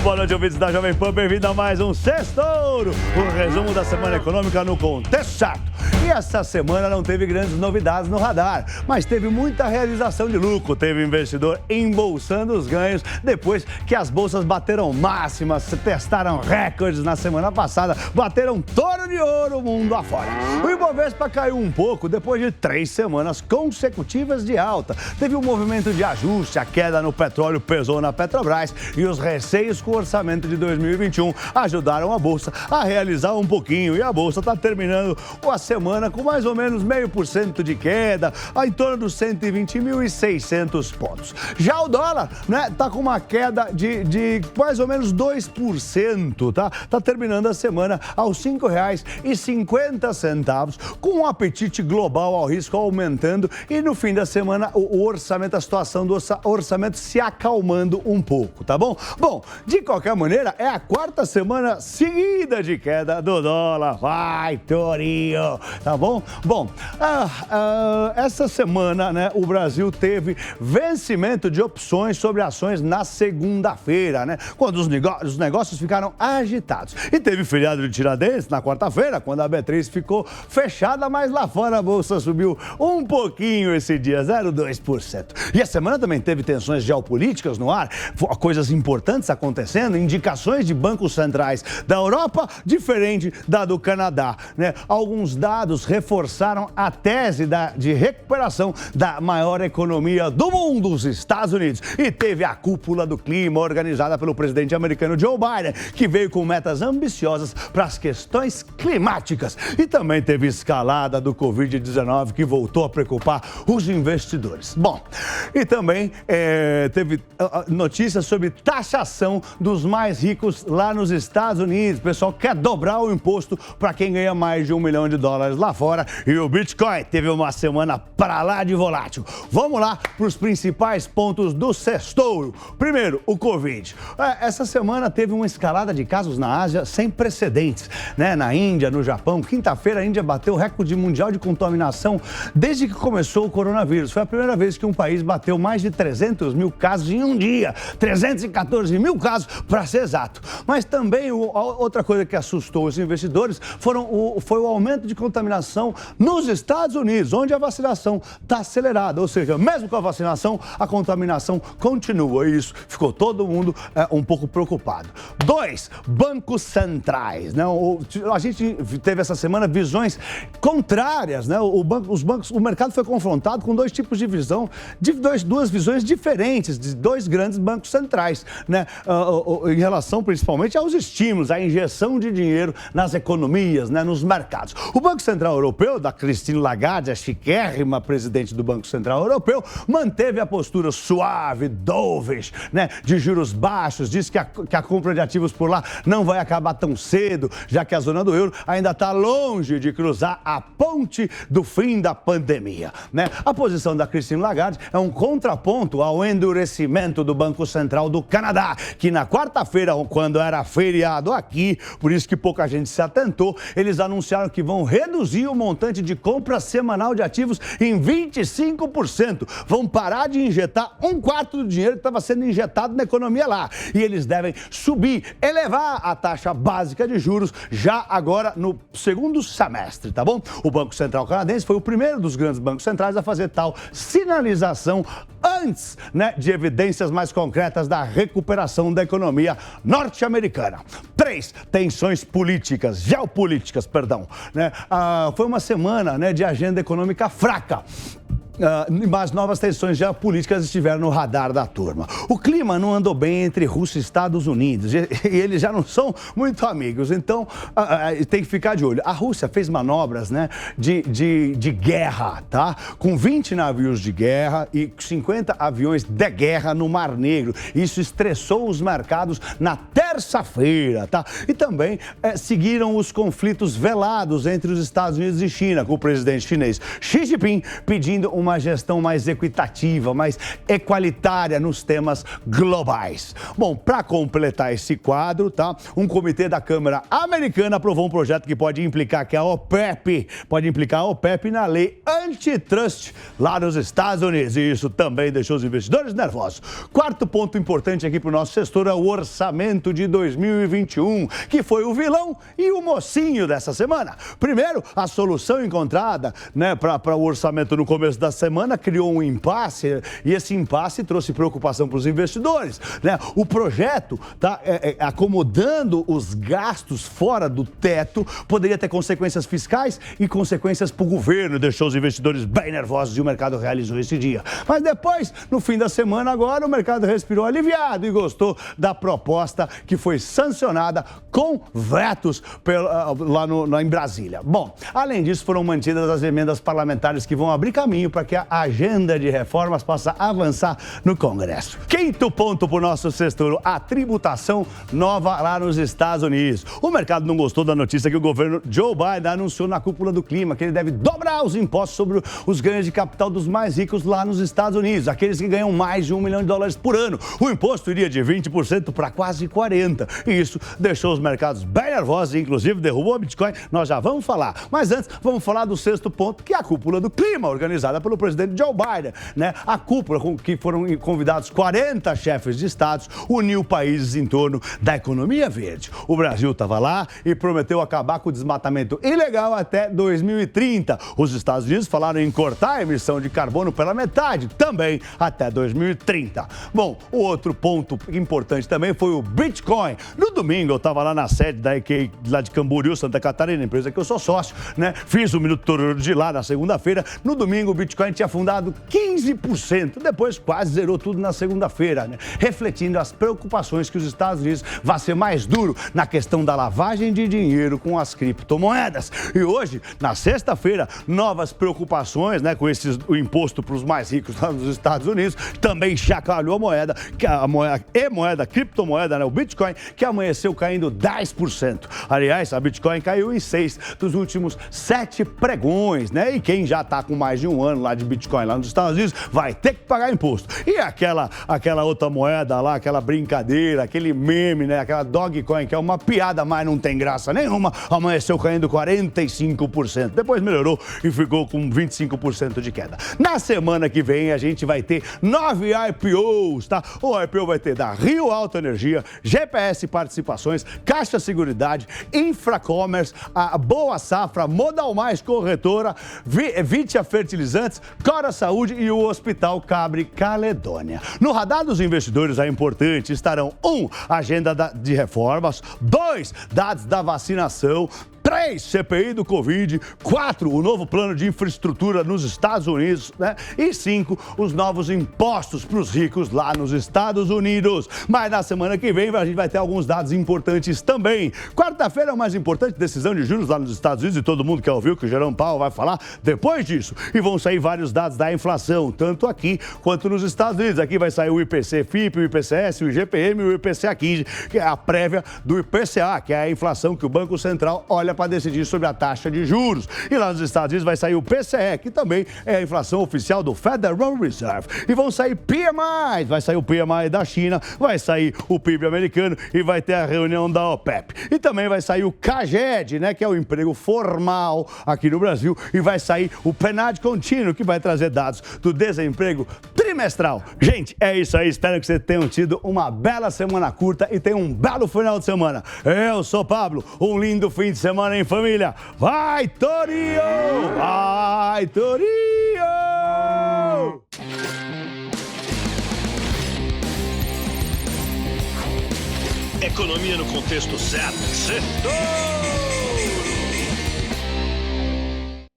Boa noite, ouvintes da Jovem Pan, bem-vindo a mais um Sextouro, o resumo da semana econômica no contexto certo. E essa semana não teve grandes novidades no radar, mas teve muita realização de lucro. Teve investidor embolsando os ganhos depois que as bolsas bateram máximas, testaram recordes na semana passada, bateram touro de ouro mundo afora. O Ibovespa caiu um pouco depois de 3 semanas consecutivas de alta. Teve um movimento de ajuste, a queda no petróleo pesou na Petrobras e os receios com o orçamento de 2021 ajudaram a bolsa a realizar um pouquinho. E a bolsa está terminando a semana com mais ou menos 0,5% de queda, em torno dos 120.600 pontos. Já o dólar, né, tá com uma queda de mais ou menos 2%, tá? Tá terminando a semana aos R$ 5,50, com o apetite global ao risco aumentando e no fim da semana o orçamento, a situação do orçamento se acalmando um pouco, tá bom? Bom, de qualquer maneira, é a 4ª semana seguida de queda do dólar. Vai, Torinho! Tá bom? Bom, essa semana, né, o Brasil teve vencimento de opções sobre ações na segunda-feira, né? Quando os negócios ficaram agitados. E teve feriado de Tiradentes na quarta-feira, quando a B3 ficou fechada, mas lá fora a bolsa subiu um pouquinho esse dia, 0,2%. E a semana também teve tensões geopolíticas no ar, coisas importantes acontecendo, indicações de bancos centrais da Europa, diferente da do Canadá, né? Alguns dados reforçaram a tese de recuperação da maior economia do mundo, os Estados Unidos. E teve a cúpula do clima organizada pelo presidente americano Joe Biden, que veio com metas ambiciosas para as questões climáticas. E também teve escalada do Covid-19, que voltou a preocupar os investidores. Bom, e também teve notícias sobre taxação dos mais ricos lá nos Estados Unidos. O pessoal quer dobrar o imposto para quem ganha mais de $1 milhão lá fora. E o Bitcoin teve uma semana para lá de volátil. Vamos lá para os principais pontos do sextouro. Primeiro, o Covid. Essa semana teve uma escalada de casos na Ásia sem precedentes, né? Na Índia, no Japão. Quinta-feira, a Índia bateu o recorde mundial de contaminação desde que começou o coronavírus. Foi a primeira vez que um país bateu mais de 300 mil casos em um dia. 314 mil casos, para ser exato. Mas também outra coisa que assustou os investidores foi o aumento de contaminação nos Estados Unidos, onde a vacinação está acelerada. Ou seja, mesmo com a vacinação, a contaminação continua. E isso ficou todo mundo um pouco preocupado. 2, bancos centrais, né? A gente teve essa semana visões contrárias, né? O mercado foi confrontado com 2 tipos de visão, duas visões diferentes de 2 grandes bancos centrais, né? Em relação principalmente aos estímulos, à injeção de dinheiro nas economias, né? Nos mercados. O Banco Central Europeu, da Christine Lagarde, a chiquérrima presidente do Banco Central Europeu, manteve a postura suave, dovish, né? De juros baixos, disse que a compra de ativos por lá não vai acabar tão cedo, já que a zona do euro ainda está longe de cruzar a ponte do fim da pandemia, né? A posição da Christine Lagarde é um contraponto ao endurecimento do Banco Central do Canadá, que na quarta-feira, quando era feriado aqui, por isso que pouca gente se atentou, eles anunciaram que vão reduzir o montante de compra semanal de ativos em 25%. Vão parar de injetar 1/4 do dinheiro que estava sendo injetado na economia lá. E eles devem elevar a taxa básica de juros já agora no segundo semestre, tá bom? O Banco Central Canadense foi o primeiro dos grandes bancos centrais a fazer tal sinalização antes, né, de evidências mais concretas da recuperação da economia norte-americana. 3, tensões geopolíticas, né? Foi uma semana, né, de agenda econômica fraca. Mas novas tensões geopolíticas estiveram no radar da turma. O clima não andou bem entre Rússia e Estados Unidos e eles já não são muito amigos, então tem que ficar de olho. A Rússia fez manobras, né, de guerra, tá? Com 20 navios de guerra e 50 aviões de guerra no Mar Negro. Isso estressou os mercados na terça-feira, tá? E também seguiram os conflitos velados entre os Estados Unidos e China, com o presidente chinês Xi Jinping pedindo uma uma gestão mais equitativa, mais equalitária nos temas globais. Bom, para completar esse quadro, tá? Um comitê da Câmara Americana aprovou um projeto que pode implicar a OPEP na lei antitrust lá nos Estados Unidos. E isso também deixou os investidores nervosos. Quarto ponto importante aqui para o nosso gestor é o orçamento de 2021, que foi o vilão e o mocinho dessa semana. Primeiro, a solução encontrada, né, para o orçamento no começo da semana criou um impasse e esse impasse trouxe preocupação para os investidores, né? O projeto está acomodando os gastos fora do teto, poderia ter consequências fiscais e consequências para o governo, deixou os investidores bem nervosos e o mercado realizou esse dia. Mas depois, no fim da semana agora, o mercado respirou aliviado e gostou da proposta que foi sancionada com vetos lá em Brasília. Bom, além disso, foram mantidas as emendas parlamentares que vão abrir caminho para que a agenda de reformas possa avançar no Congresso. Quinto ponto para o nosso sexto, a tributação nova lá nos Estados Unidos. O mercado não gostou da notícia que o governo Joe Biden anunciou na cúpula do clima, que ele deve dobrar os impostos sobre os ganhos de capital dos mais ricos lá nos Estados Unidos, aqueles que ganham mais de $1 milhão por ano. O imposto iria de 20% para quase 40%. E isso deixou os mercados bem nervosos e, inclusive, derrubou o Bitcoin. Nós já vamos falar. Mas antes, vamos falar do sexto ponto, que é a cúpula do clima, organizada pelo presidente Joe Biden, né? A cúpula, com que foram convidados 40 chefes de estados, uniu países em torno da economia verde. O Brasil estava lá e prometeu acabar com o desmatamento ilegal até 2030. Os Estados Unidos falaram em cortar a emissão de carbono pela metade, também até 2030. Bom, o outro ponto importante também foi o Bitcoin. No domingo, eu estava lá na sede da EK, lá de Camboriú, Santa Catarina, empresa que eu sou sócio, né? Fiz o Minuto Tororo de lá na segunda-feira. No domingo, o Bitcoin tinha afundado 15%. Depois, quase zerou tudo na segunda-feira, né? Refletindo as preocupações que os Estados Unidos vai ser mais duro na questão da lavagem de dinheiro com as criptomoedas. E hoje, na sexta-feira, novas preocupações, né, com o imposto para os mais ricos lá nos Estados Unidos, também chacoalhou a moeda, criptomoeda, né, o Bitcoin, que amanheceu caindo 10%. Aliás, a Bitcoin caiu em 6 dos últimos 7 pregões, né? E quem já está com mais de um ano lá de Bitcoin lá nos Estados Unidos vai ter que pagar imposto. E aquela outra moeda lá, aquela brincadeira, aquele meme, né? Aquela Dogecoin, que é uma piada, mas não tem graça nenhuma, amanheceu caindo 45%. Depois melhorou e ficou com 25% de queda. Na semana que vem, a gente vai ter 9 IPOs, tá? O IPO vai ter da Rio Alta Energia, GPS Participações, Caixa Seguridade, Infracommerce, a Boa Safra, Modal Mais Corretora, Vitia Fertilizantes, Cora Saúde e o Hospital Cabre Caledônia. No radar dos investidores é importante estarão 1. Agenda de reformas, 2. Dados da vacinação, 3, CPI do Covid, 4, o novo plano de infraestrutura nos Estados Unidos, né? E 5, os novos impostos para os ricos lá nos Estados Unidos. Mas na semana que vem a gente vai ter alguns dados importantes também. Quarta-feira é o mais importante, decisão de juros lá nos Estados Unidos, e todo mundo quer ouvir o que o Jerome Powell vai falar depois disso. E vão sair vários dados da inflação, tanto aqui quanto nos Estados Unidos. Aqui vai sair o IPC-FIP, o IPCS, o IGPM e o IPCA-15, que é a prévia do IPCA, que é a inflação que o Banco Central olha para decidir sobre a taxa de juros. E lá nos Estados Unidos vai sair o PCE, que também é a inflação oficial do Federal Reserve. E vão sair PMI, vai sair o PMI da China, vai sair o PIB americano e vai ter a reunião da OPEP. E também vai sair o CAGED, né, que é o emprego formal aqui no Brasil, e vai sair o PNAD contínuo, que vai trazer dados do desemprego trimestral. Gente, é isso aí. Espero que vocês tenham tido uma bela semana curta e tenham um belo final de semana. Eu sou Pablo, um lindo fim de semana em família. Vai, Torinho! Vai, Torinho! Economia no contexto certo. Certo!